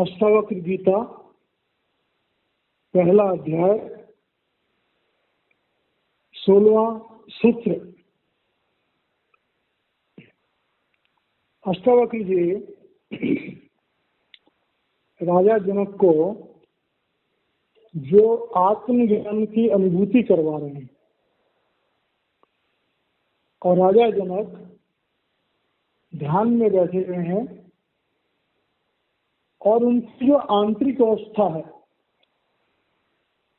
अष्टावक्र गीता पहला अध्याय 16वां सूत्र। अष्टावक्र जी राजा जनक को जो आत्मज्ञान की अनुभूति करवा रहे हैं और राजा जनक ध्यान में बैठे हुए हैं और उनकी जो आंतरिक अवस्था है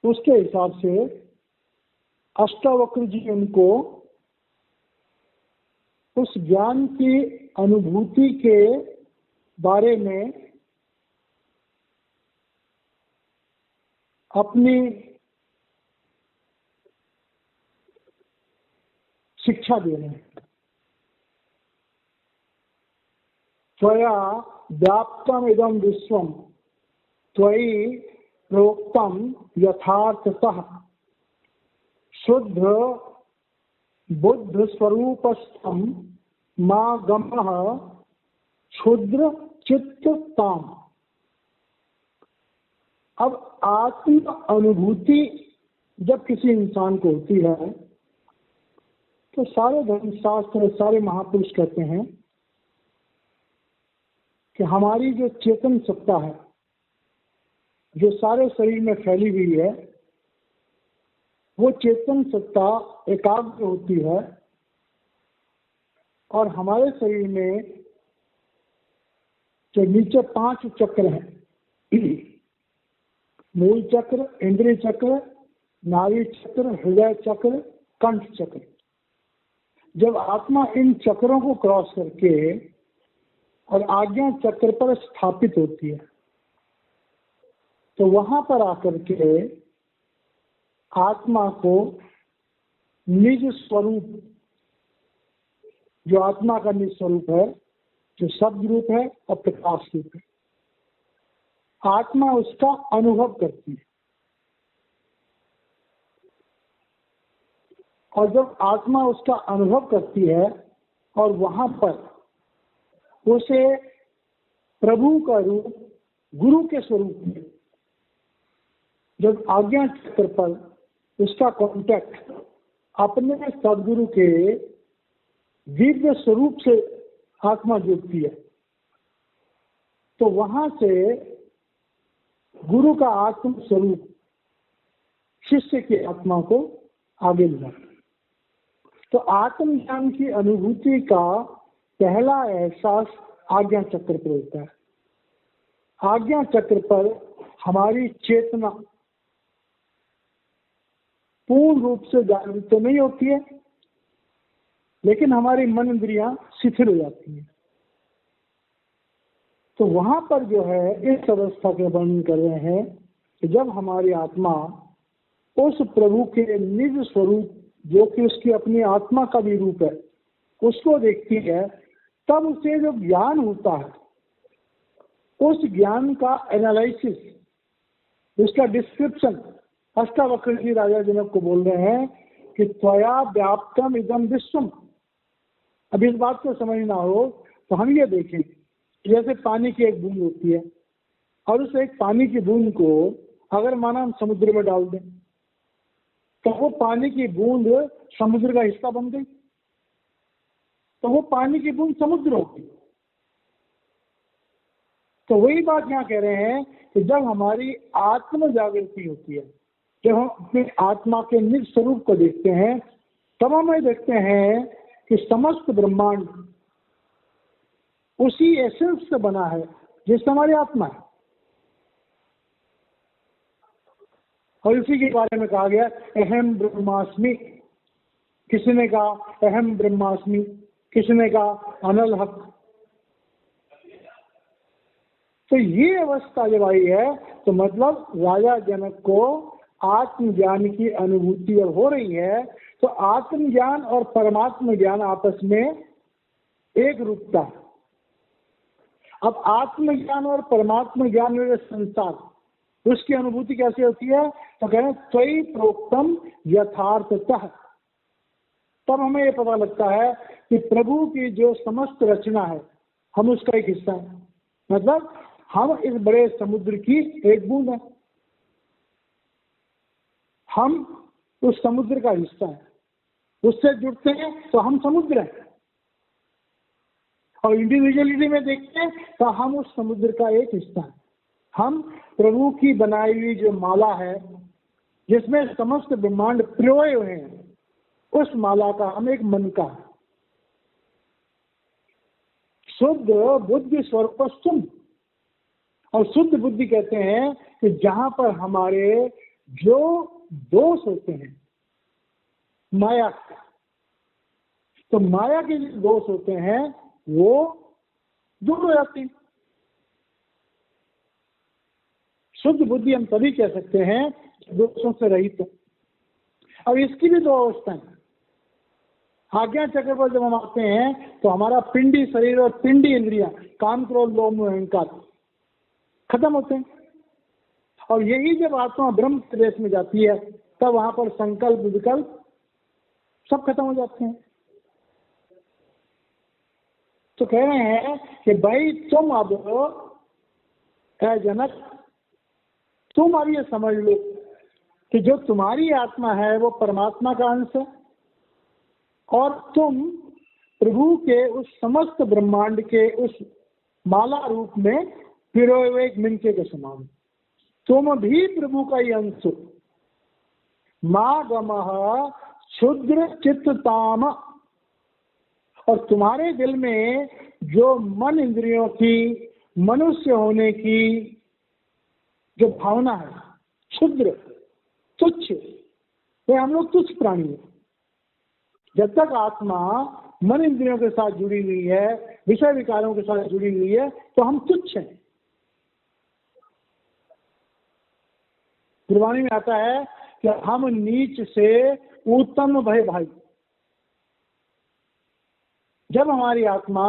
उसके हिसाब से अष्टावक्र जी उनको उस ज्ञान की अनुभूति के बारे में अपनी शिक्षा दे रहे हैं। त्वया व्याप्तम इदं विश्वम त्वयि प्रोक्तम यथार्थतः शुद्ध बुद्ध स्वरूपस्थम मा गमः क्षुद्र चित्तताम। अब आत्म अनुभूति जब किसी इंसान को होती है तो सारे धर्मशास्त्र सारे महापुरुष कहते हैं कि हमारी जो चेतन सत्ता है जो सारे शरीर में फैली हुई है वो चेतन सत्ता एकाग्र होती है और हमारे शरीर में जो नीचे 5 चक्र हैं मूल चक्र, इंद्रिय चक्र, नाड़ी चक्र, हृदय चक्र, कंठ चक्र। जब आत्मा इन चक्रों को क्रॉस करके और आज्ञा चक्र पर स्थापित होती है तो वहां पर आकर के आत्मा को निज स्वरूप, जो आत्मा का निज स्वरूप है, जो शब्द रूप है और प्रकाश रूप है, आत्मा उसका अनुभव करती है। और जब आत्मा उसका अनुभव करती है और वहां पर उसे प्रभु का रूप, गुरु के स्वरूप में, जब आज्ञा चक्र पर उसका कांटेक्ट अपने सदगुरु के दिव्य स्वरूप से आत्मा जुड़ती है तो वहां से गुरु का आत्म स्वरूप शिष्य की आत्मा को आगे ले जाता है। तो आत्मज्ञान की अनुभूति का पहला एहसास आज्ञा चक्र पर होता है। आज्ञा चक्र पर हमारी चेतना पूर्ण रूप से जागृत तो नहीं होती है लेकिन हमारी मन इंद्रियां शिथिल हो जाती हैं। तो वहां पर जो है इस अवस्था के वर्णन कर रहे हैं कि जब हमारी आत्मा उस प्रभु के निज स्वरूप जो कि उसकी अपनी आत्मा का भी रूप है उसको देखती है तब उसे जो ज्ञान होता है उस ज्ञान का एनालिसिस, उसका डिस्क्रिप्शन अष्टावक्र जी राजा जनक को बोल रहे हैं कि त्वया व्याप्तम इदं विश्वम। अब इस बात को समझ ना हो तो हम ये देखें जैसे पानी की एक बूंद होती है और उस एक पानी की बूंद को अगर माना हम समुद्र में डाल दें तो वो पानी की बूंद समुद्र का हिस्सा बन गई तो वो पानी की बूंद समुद्र होगी। तो वही बात यहाँ कह रहे हैं कि जब हमारी आत्म जागृति होती है, जब हम अपने आत्मा के निज स्वरूप को देखते हैं तब हम देखते हैं कि समस्त ब्रह्मांड उसी एसेंस से बना है जिससे हमारी आत्मा है। और इसी के बारे में कहा गया अहम ब्रह्मास्मि, किसी ने कहा अहम ब्रह्मास्मि, किसी ने कहा अनल हक। तो ये अवस्था जब आई है तो मतलब राजा जनक को आत्मज्ञान की अनुभूति अब हो रही है। तो आत्मज्ञान और परमात्म ज्ञान आपस में एक रूपता है। अब आत्मज्ञान और परमात्म ज्ञान में संसार उसकी अनुभूति कैसे होती है तो कह रहे हैं त्वयि प्रोक्तम यथार्थतः। तब हमें ये पता लगता है कि प्रभु की जो समस्त रचना है हम उसका एक हिस्सा है। मतलब हम इस बड़े समुद्र की एक बूंद है, हम उस समुद्र का हिस्सा है, उससे जुड़ते हैं तो हम समुद्र हैं, और इंडिविजुअलिटी में देखते हैं तो हम उस समुद्र का एक हिस्सा है। हम प्रभु की बनाई हुई जो माला है जिसमें समस्त ब्रह्मांड पिरोए हुए हैं, उस माला का हम एक मन का है। शुद्ध बुद्धि स्वरूपस्तुम, और शुद्ध बुद्धि कहते हैं कि जहां पर हमारे जो दोष होते हैं माया का, तो माया के जो दोष होते हैं वो दूर हो जाते हैं। शुद्ध बुद्धि हम तभी कह सकते हैं दोषों से रहित है। अब इसकी भी दो अवस्थाएं, आज्ञा चक्र पर जब हम आते हैं तो हमारा पिंडी शरीर और पिंडी इंद्रियां, काम, क्रोध, लोभ, मोह, अहंकार खत्म होते हैं, और यही जब आत्मा ब्रह्म प्रदेश में जाती है तब वहां पर संकल्प विकल्प सब खत्म हो जाते हैं। तो कह रहे हैं कि भाई तुम अब है जनक, तुम अब ये समझ लो कि जो तुम्हारी आत्मा है वो परमात्मा का अंश है, और तुम प्रभु के उस समस्त ब्रह्मांड के उस माला रूप में पिरोए हुए एक मिनके के समान, तुम भी प्रभु का ही अंश हो। माँ गमः क्षुद्र चित्तताम, और तुम्हारे दिल में जो मन इंद्रियों की, मनुष्य होने की जो भावना है, क्षुद्र, तुच्छ, ये हम लोग तुच्छ प्राणी हैं। जब तक आत्मा मन इंद्रियों के साथ जुड़ी हुई है, विषय विकारों के साथ जुड़ी हुई है, तो हम तुच्छ हैं। गुरबाणी में आता है कि हम नीच से उत्तम भय भाई। जब हमारी आत्मा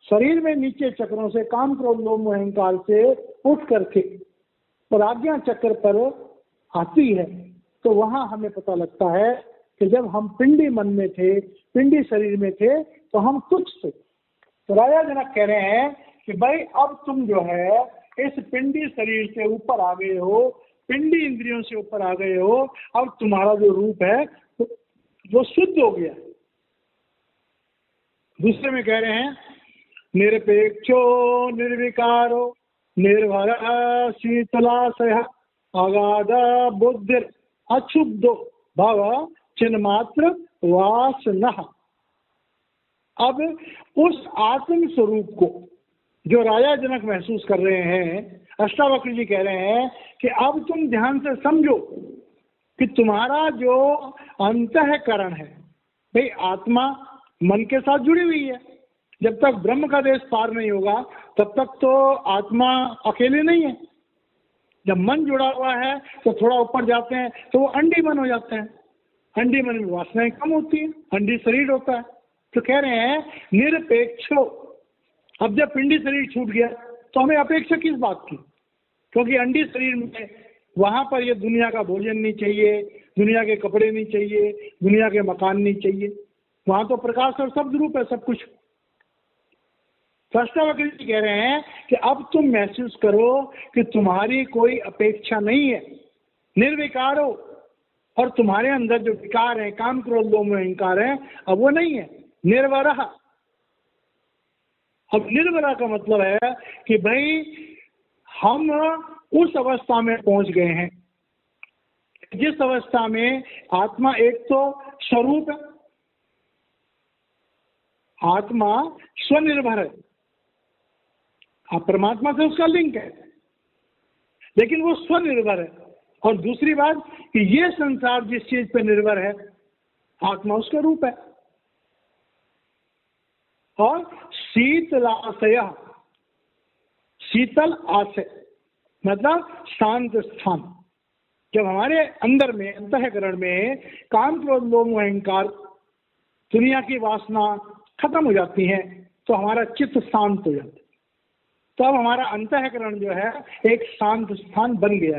शरीर में नीचे चक्रों से, काम, क्रोध, लोभ, मोह, अहंकार से उठ करके और आज्ञा चक्र पर आती है, तो वहां हमें पता लगता है कि जब हम पिंडी मन में थे, पिंडी शरीर में थे, तो हम तुच्छ थे। तो राजा जनक कह रहे हैं कि भाई अब तुम जो है इस पिंडी शरीर से ऊपर आ गए हो, पिंडी इंद्रियों से ऊपर आ गए हो, अब तुम्हारा जो रूप है वो शुद्ध हो गया। दूसरे में कह रहे हैं निरपेक्षो निर्विकारो निर्भर शीतलाशय अगाध बुद्धि अक्षुब्धो भव चिन्मात्र वासनः। अब उस आत्म स्वरूप को जो राजा जनक महसूस कर रहे हैं, अष्टावक्र जी कह रहे हैं कि अब तुम ध्यान से समझो कि तुम्हारा जो अंतःकरण है, भाई आत्मा मन के साथ जुड़ी हुई है। जब तक ब्रह्म का देश पार नहीं होगा तब तक तो आत्मा अकेले नहीं है। जब मन जुड़ा हुआ है तो थोड़ा ऊपर जाते हैं तो वो अंडी मन हो जाते हैं, अंडी मन में वासनाएं कम होती है, अंडी शरीर होता है। तो कह रहे हैं निरपेक्षो। अब जब पिंडी शरीर छूट गया तो हमें अपेक्षा किस बात की, क्योंकि अंडी शरीर में वहां पर ये दुनिया का भोजन नहीं चाहिए, दुनिया के कपड़े नहीं चाहिए, दुनिया के मकान नहीं चाहिए, वहां तो प्रकाश और शब्द रूप है सब कुछ। अष्टावक्र जी कह रहे हैं कि अब तुम महसूस करो कि तुम्हारी कोई अपेक्षा नहीं है, निर्विकार हो, और तुम्हारे अंदर जो विकार है, काम, क्रोध, लोभ, मोह, अहंकार है, अब वो नहीं है। निर्वरा। अब निर्वरा का मतलब है कि भाई हम उस अवस्था में पहुंच गए हैं जिस अवस्था में आत्मा एक तो स्वरूप है, आत्मा स्वनिर्भर है, परमात्मा से उसका लिंक है, लेकिन वो स्वनिर्भर है। और दूसरी बात कि ये संसार जिस चीज पर निर्भर है, आत्मा उसका रूप है। और शीतलाशय, शीतल आशय मतलब शांत स्थान। जब हमारे अंदर में, अंतःकरण में काम, क्रोध, लोभ, मोह, अहंकार, दुनिया की वासना खत्म हो जाती है तो हमारा चित्त शांत हो जाता है। तो अब हमारा अंतःकरण जो है एक शांत स्थान बन गया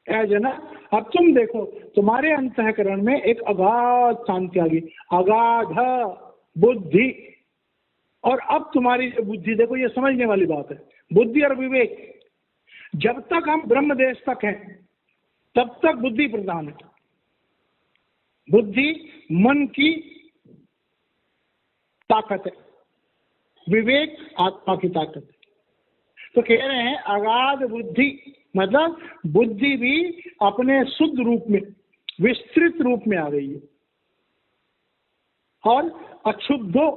है जनक। अब तुम देखो तुम्हारे अंतःकरण में एक अगाध शांति आ गई, अगाध बुद्धि। और अब तुम्हारी जो बुद्धि, देखो ये समझने वाली बात है, बुद्धि और विवेक, जब तक हम ब्रह्म देश तक हैं तब तक बुद्धि प्रधान है। बुद्धि मन की ताकत है, विवेक आत्मा की ताकत है। तो कह रहे हैं अगाध बुद्धि, मतलब बुद्धि भी अपने शुद्ध रूप में, विस्तृत रूप में आ गई है। और अक्षुद्धो,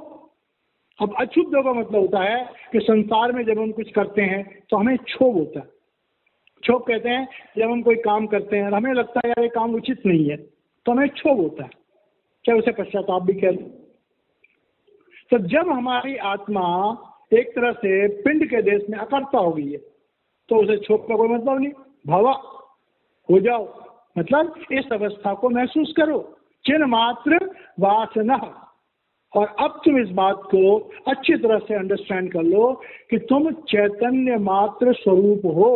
अब अक्षुद्धो का मतलब होता है कि संसार में जब हम कुछ करते हैं तो हमें क्षोभ होता है। क्षोभ कहते हैं जब हम कोई काम करते हैं और हमें लगता है यार ये काम उचित नहीं है, तो हमें क्षोभ होता है, चाहे उसे पश्चाताप भी कह लो। तो जब हमारी आत्मा एक तरह से पिंड के देश में अकर्ता हो गई है तो उसे क्षोभ का कोई मतलब नहीं, भवा हो जाओ, मतलब इस अवस्था को महसूस करो, चिन्ह मात्र वासना। और अब तुम इस बात को अच्छी तरह से अंडरस्टैंड कर लो कि तुम चैतन्य मात्र स्वरूप हो,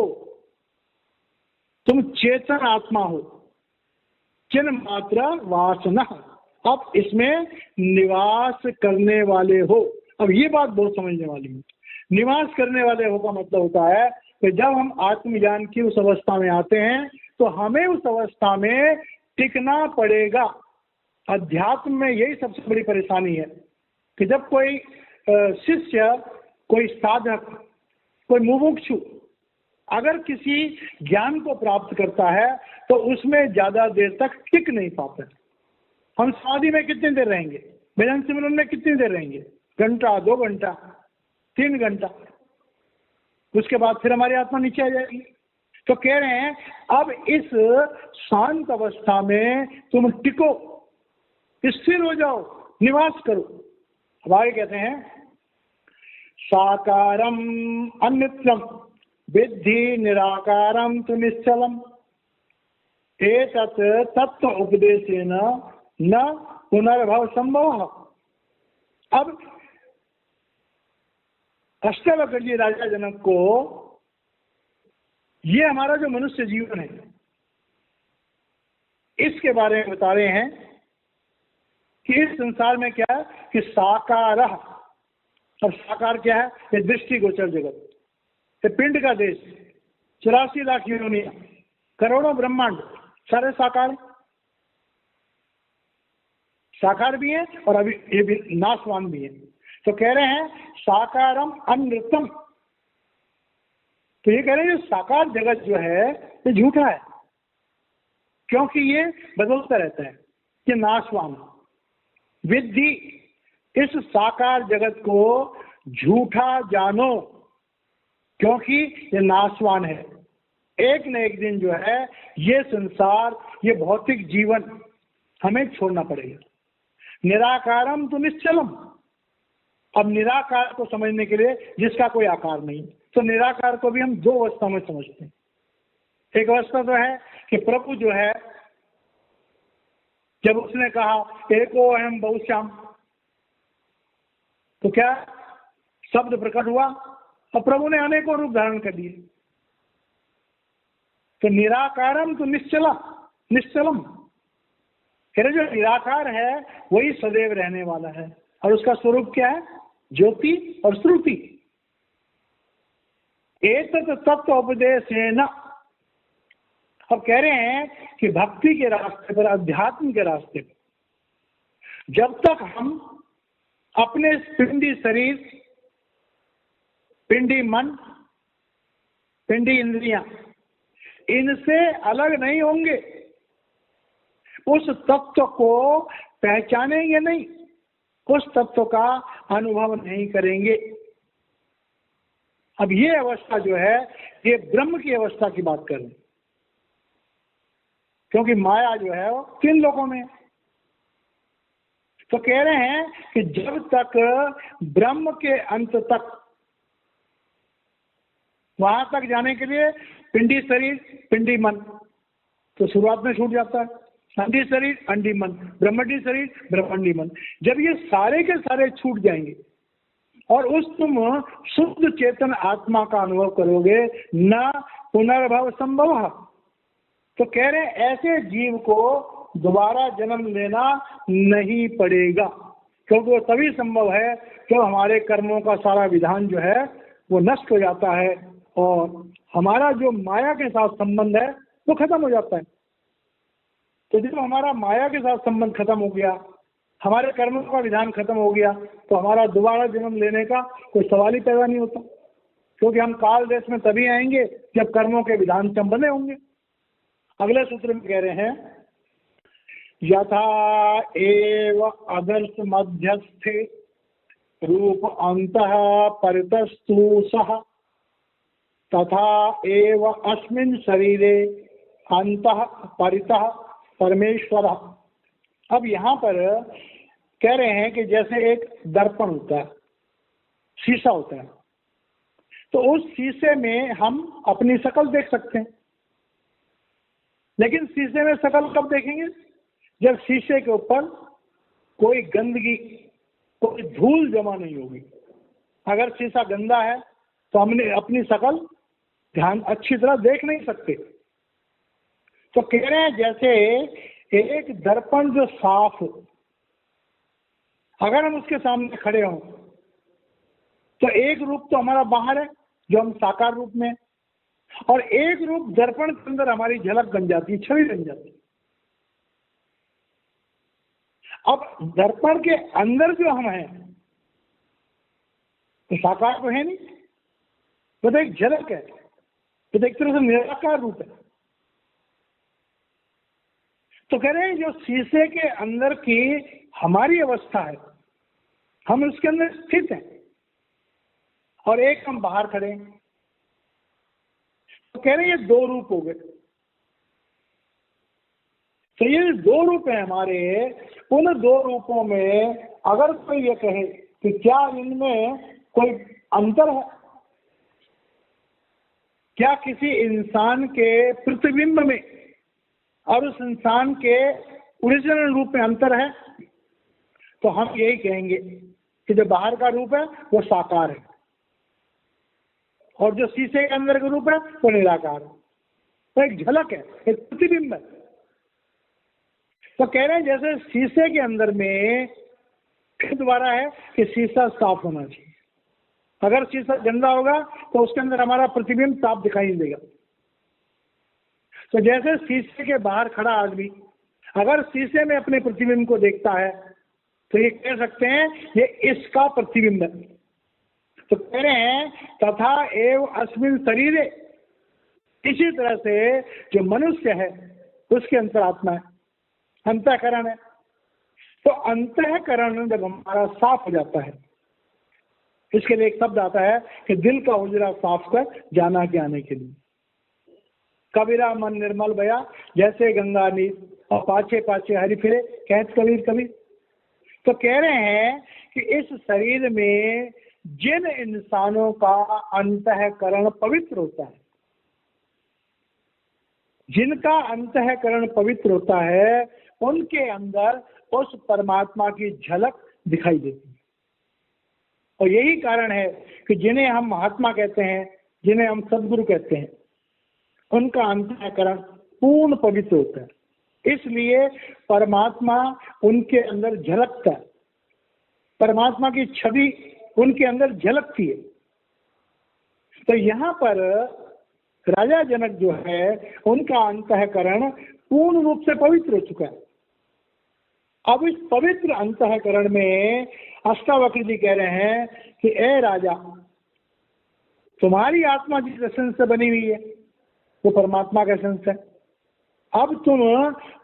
तुम चेतन आत्मा हो, चिन्ह मात्र वासना, अब इसमें निवास करने वाले हो। अब ये बात बहुत समझने वाली है। निवास करने वाले हो का मतलब होता है कि जब हम आत्मज्ञान की उस अवस्था में आते हैं तो हमें उस अवस्था में टिकना पड़ेगा। अध्यात्म में यही सबसे बड़ी परेशानी है कि जब कोई शिष्य, कोई साधक, कोई मुमुक्षु अगर किसी ज्ञान को प्राप्त करता है तो उसमें ज्यादा देर तक टिक नहीं पाता। हम समाधि में कितनी देर रहेंगे, भजन सिमरन में कितनी देर रहेंगे, घंटा, 2 घंटा, 3 घंटा, उसके बाद फिर हमारी आत्मा नीचे आ जाएगी। तो कह रहे हैं अब इस शांत अवस्था में तुम टिको, स्थिर हो जाओ, निवास करो। अब आगे कहते हैं साकारम अनित्यम विद्धि निराकारम तु निश्चलम एतत् तत्व उपदेशेन न पुनर्भव संभव। अब अष्टावक्र राजा जनक को ये हमारा जो मनुष्य जीवन है इसके बारे में बता रहे हैं कि इस संसार में क्या है कि साकार, और साकार क्या है, ये दृष्टिगोचर जगत, ये पिंड का देश, 84 लाख योनियां, करोड़ों ब्रह्मांड, सारे साकार, साकार भी है और अभी ये भी नाशवान भी है। तो कह रहे हैं साकारम अनृतम। तो ये कह रहे हैं साकार जगत जो है ये झूठा है, क्योंकि ये बदलता रहता है, ये नाशवान। विद्धि, इस साकार जगत को झूठा जानो, क्योंकि ये नाशवान है। एक न एक दिन जो है ये संसार, ये भौतिक जीवन हमें छोड़ना पड़ेगा। निराकारम तो निश्चलम। अब निराकार को समझने के लिए जिसका कोई आकार नहीं, तो निराकार को भी हम 2 अवस्था में समझते हैं। एक अवस्था तो है कि प्रभु जो है जब उसने कहा एको अहम बहुश्याम, तो क्या शब्द प्रकट हुआ और प्रभु ने अनेकों रूप धारण कर दिए। तो निराकारम तो निश्चलम, जो निराकार है वही सदैव रहने वाला है, और उसका स्वरूप क्या है, ज्योति और श्रुति। एतत् तत्व उपदेशेन। अब कह रहे हैं कि भक्ति के रास्ते पर, अध्यात्म के रास्ते पर जब तक हम अपने पिंडी शरीर, पिंडी मन, पिंडी इंद्रियां, इनसे अलग नहीं होंगे, उस तत्व को पहचानेंगे नहीं, उस तत्व का अनुभव नहीं करेंगे। अब ये अवस्था जो है ये ब्रह्म की अवस्था की बात कर रहे हैं, क्योंकि माया जो है वो 3 लोकों में। तो कह रहे हैं कि जब तक ब्रह्म के अंत तक, वहां तक जाने के लिए पिंडी शरीर, पिंडी मन, तो शुरुआत में छूट जाता है। अंडी शरीर, अंडी मन, ब्रह्मंडी शरीर, ब्रह्मंडी मन। जब ये सारे के सारे छूट जाएंगे और उस तुम शुद्ध चेतन आत्मा का अनुभव करोगे, न पुनर्भव संभव। तो कह रहे हैं ऐसे जीव को दोबारा जन्म लेना नहीं पड़ेगा। क्योंकि वो तभी संभव है जब हमारे कर्मों का सारा विधान जो है वो नष्ट हो जाता है और हमारा जो माया के साथ संबंध है वो खत्म हो जाता है। तो जब हमारा माया के साथ संबंध खत्म हो गया, हमारे कर्मों का विधान खत्म हो गया, तो हमारा दोबारा जन्म लेने का कोई सवाल ही पैदा नहीं होता, क्योंकि हम काल देश में तभी आएंगे जब कर्मों के विधान संपन्न होंगे। अगले सूत्र में कह रहे हैं, यथा एव आदर्श मध्यस्थे रूप अंतः परितस्तु सह तथा एव अस्मिन् शरीरे अंतः परितः परमेश्वर। अब यहाँ पर कह रहे हैं कि जैसे एक दर्पण होता है, शीशा होता है, तो उस शीशे में हम अपनी शक्ल देख सकते हैं, लेकिन शीशे में शक्ल कब देखेंगे? जब शीशे के ऊपर कोई गंदगी, कोई धूल जमा नहीं होगी। अगर शीशा गंदा है तो हमने अपनी शक्ल ध्यान अच्छी तरह देख नहीं सकते। तो कह रहे हैं जैसे एक दर्पण जो साफ हो, अगर हम उसके सामने खड़े हों तो एक रूप तो हमारा बाहर है जो हम साकार रूप में, और एक रूप दर्पण के अंदर हमारी झलक बन जाती है, छवि बन जाती है। अब दर्पण के अंदर जो हम हैं तो साकार तो है नहीं, वो तो एक झलक है, तो एक तरह से निराकार रूप है। तो कह रहे हैं जो शीशे के अंदर की हमारी अवस्था है, हम उसके अंदर स्थित हैं, और एक हम बाहर खड़े हैं। तो कह रहे हैं ये दो रूप हो गए। तो ये दो रूप हैं हमारे, उन दो रूपों में अगर कोई ये कहे कि क्या इनमें कोई अंतर है, क्या किसी इंसान के प्रतिबिंब में और उस इंसान के ओरिजिनल रूप में अंतर है, तो हम यही कहेंगे कि जो बाहर का रूप है वो साकार है और जो शीशे के अंदर का रूप है वो निराकार है। तो एक झलक है, एक प्रतिबिंब है। तो कह रहे हैं जैसे शीशे के अंदर में द्वारा है कि शीशा साफ होना चाहिए। अगर शीशा गंदा होगा तो उसके अंदर हमारा प्रतिबिंब साफ दिखाई नहीं देगा। तो जैसे शीशे के बाहर खड़ा आदमी अगर शीशे में अपने प्रतिबिंब को देखता है तो ये कह सकते हैं ये इसका प्रतिबिंब है। तो कह रहे हैं तथा एव अस्मिन् शरीरे, इसी तरह से जो मनुष्य है उसके अंतरात्मा है, अंतःकरण है। तो अंतःकरण जब हमारा साफ हो जाता है, इसके लिए एक शब्द आता है कि दिल का हुजरा साफ कर जाना के आने के लिए। कबीरा मन निर्मल भया जैसे गंगा नीर और पाछे पाछे हरि फिरे, कहत कबीर कबीर। तो कह रहे हैं कि इस शरीर में जिन इंसानों का अंतःकरण पवित्र होता है, जिनका अंतःकरण पवित्र होता है, उनके अंदर उस परमात्मा की झलक दिखाई देती है। और यही कारण है कि जिन्हें हम महात्मा कहते हैं, जिन्हें हम सदगुरु कहते हैं, उनका अंतःकरण पूर्ण पवित्र होता है। इसलिए परमात्मा उनके अंदर झलकता है, परमात्मा की छवि उनके अंदर झलकती है। तो यहाँ पर राजा जनक जो है उनका अंतःकरण पूर्ण रूप से पवित्र हो चुका है। अब इस पवित्र अंतःकरण में अष्टावक्र जी कह रहे हैं कि ए राजा, तुम्हारी आत्मा जिस एसेंस से बनी हुई है वो परमात्मा का एसेंस है। अब तुम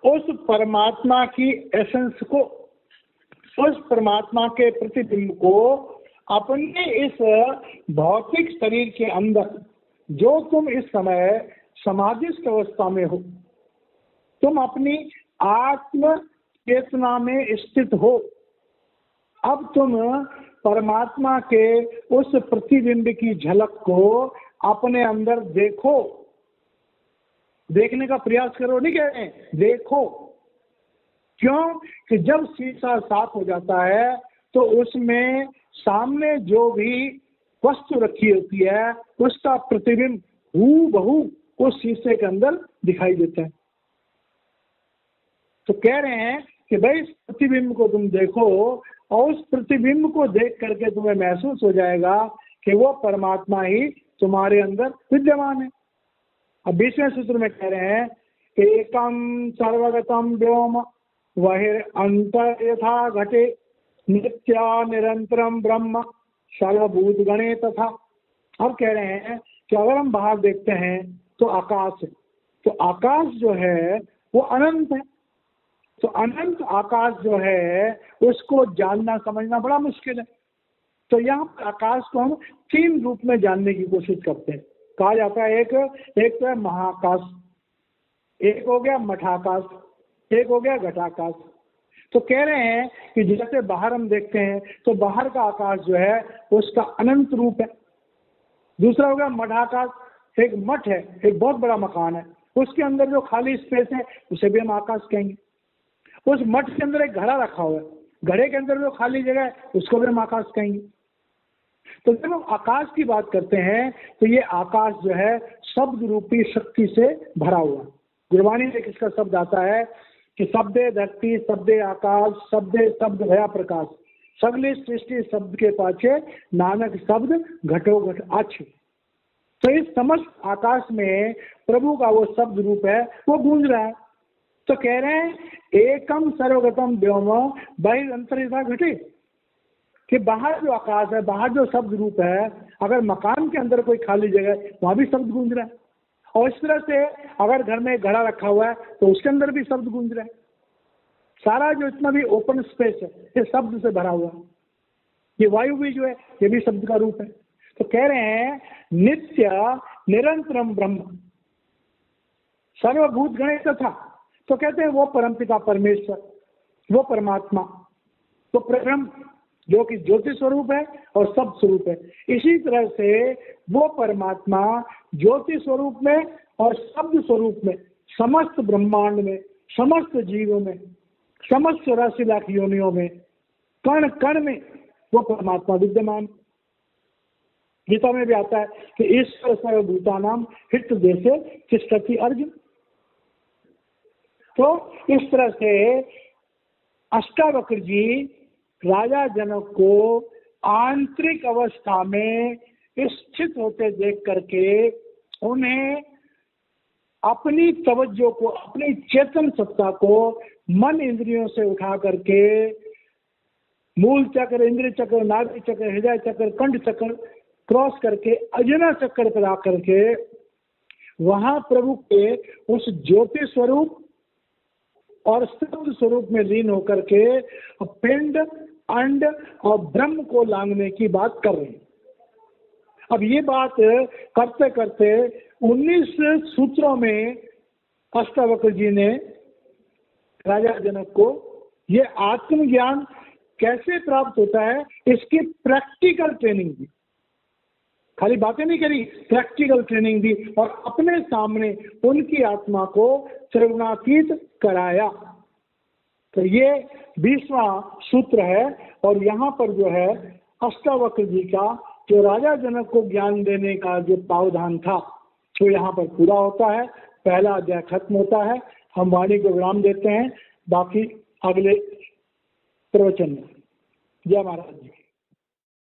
उस परमात्मा की एसेंस को, उस परमात्मा के प्रतिबिंब को अपने इस भौतिक शरीर के अंदर, जो तुम इस समय समाधिस्थ अवस्था में हो, तुम अपनी आत्म चेतना में स्थित हो, अब तुम परमात्मा के उस प्रतिबिंब की झलक को अपने अंदर देखो, देखने का प्रयास करो, नहीं कह रहे हैं, देखो। क्यों? कि जब शीशा साफ हो जाता है तो उसमें सामने जो भी वस्तु रखी होती है उसका प्रतिबिंब हूबहू उस शीशे के अंदर दिखाई देता है। तो कह रहे हैं कि भाई इस प्रतिबिंब को तुम देखो और उस प्रतिबिंब को देख करके तुम्हें महसूस हो जाएगा कि वो परमात्मा ही तुम्हारे अंदर विद्यमान है। अब 20वें सूत्र में कह रहे हैं, एकम सर्वगतम व्योम वहिर अंतर यथा घटे नित्या निरंतरम ब्रह्म सर्वभूत गणे तथा। अब कह रहे हैं कि अगर हम बाहर देखते हैं तो आकाश है, तो आकाश जो है वो अनंत है। तो अनंत आकाश जो है उसको जानना समझना बड़ा मुश्किल है। तो यहाँ पर आकाश को हम 3 रूप में जानने की कोशिश करते हैं। कहा जाता है एक तो है महाकाश, एक हो गया मठाकाश, एक हो गया घटाकाश। तो कह रहे हैं कि जैसे बाहर हम देखते हैं तो बाहर का आकाश जो है उसका अनंत रूप है। दूसरा हो गया मठाकाश, एक मठ है, एक बहुत बड़ा मकान है, उसके अंदर जो खाली स्पेस है उसे भी हम आकाश कहेंगे। उस मठ के अंदर एक घड़ा रखा हुआ है, घड़े के अंदर जो खाली जगह है उसको भी हम आकाश कहेंगे। तो जब हम आकाश की बात करते हैं तो ये आकाश जो है शब्द रूपी शक्ति से भरा हुआ है। गुरबाणी में इसका शब्द आता है कि शब्दे धरती शब्दे आकाश शब्दे शब्द भया प्रकाश सगली सृष्टि शब्द के पाछे नानक शब्द घटो घट आछे। तो इस समस्त आकाश में प्रभु का वो शब्द रूप है वो गूंज रहा है। तो कह रहे हैं एकम सर्वगतम व्योम बहिरंतरिता घटे, कि बाहर जो आकाश है, बाहर जो शब्द रूप है, अगर मकान के अंदर कोई खाली जगह है वहां भी शब्द गूंज रहा है। और इस तरह से अगर घर में एक घड़ा रखा हुआ है तो उसके अंदर भी शब्द गूंज रहा है। सारा जो इतना भी ओपन स्पेस है ये शब्द से भरा हुआ है। ये वायु भी जो है ये भी शब्द का रूप है। तो कह रहे हैं नित्य निरंतरम ब्रह्म सर्वभूत गणे तथा। तो कहते हैं वो परमपिता परमेश्वर, वो परमात्मा, वो ब्रह्म जो कि ज्योति स्वरूप है और शब्द स्वरूप है। इसी तरह से वो परमात्मा ज्योति स्वरूप में और शब्द स्वरूप में समस्त ब्रह्मांड में, समस्त जीवों में, समस्त 84 लाख योनियों में, कण कण में वो परमात्मा विद्यमान। गीता में भी आता है कि ईश्वर सर्वभूतानां हृदय से तिष्ठति अर्जुन। तो इस तरह से अष्टावक्र जी राजा जनक को आंतरिक अवस्था में स्थित होते देख करके उन्हें अपनी तवज्जो को, अपनी चेतन सत्ता को मन इंद्रियों से उठा करके मूल चक्र, इंद्रिय चक्र, नाभि चक्र, हृदय चक्र, कंठ चक्र क्रॉस करके अजना चक्र पर आकर के वहां प्रभु के उस ज्योति स्वरूप और शब्द स्वरूप में लीन होकर के पिंड, अंड और ब्रह्म को लांघने की बात कर रहे हैं। अब ये बात करते करते 19 सूत्रों में अष्टावक्र जी ने राजा जनक को ये आत्मज्ञान कैसे प्राप्त होता है इसकी प्रैक्टिकल ट्रेनिंग दी। खाली बातें नहीं करी, प्रैक्टिकल ट्रेनिंग दी और अपने सामने उनकी आत्मा को त्रिगुणातीत कराया। तो ये 20वां सूत्र है और यहाँ पर जो है अष्टावक्र जी का जो राजा जनक को ज्ञान देने का जो प्रावधान था तो यहाँ पर पूरा होता है। पहला अध्याय खत्म होता है। हम वाणी को विराम देते हैं, बाकी अगले प्रवचन में। जय महाराज जी।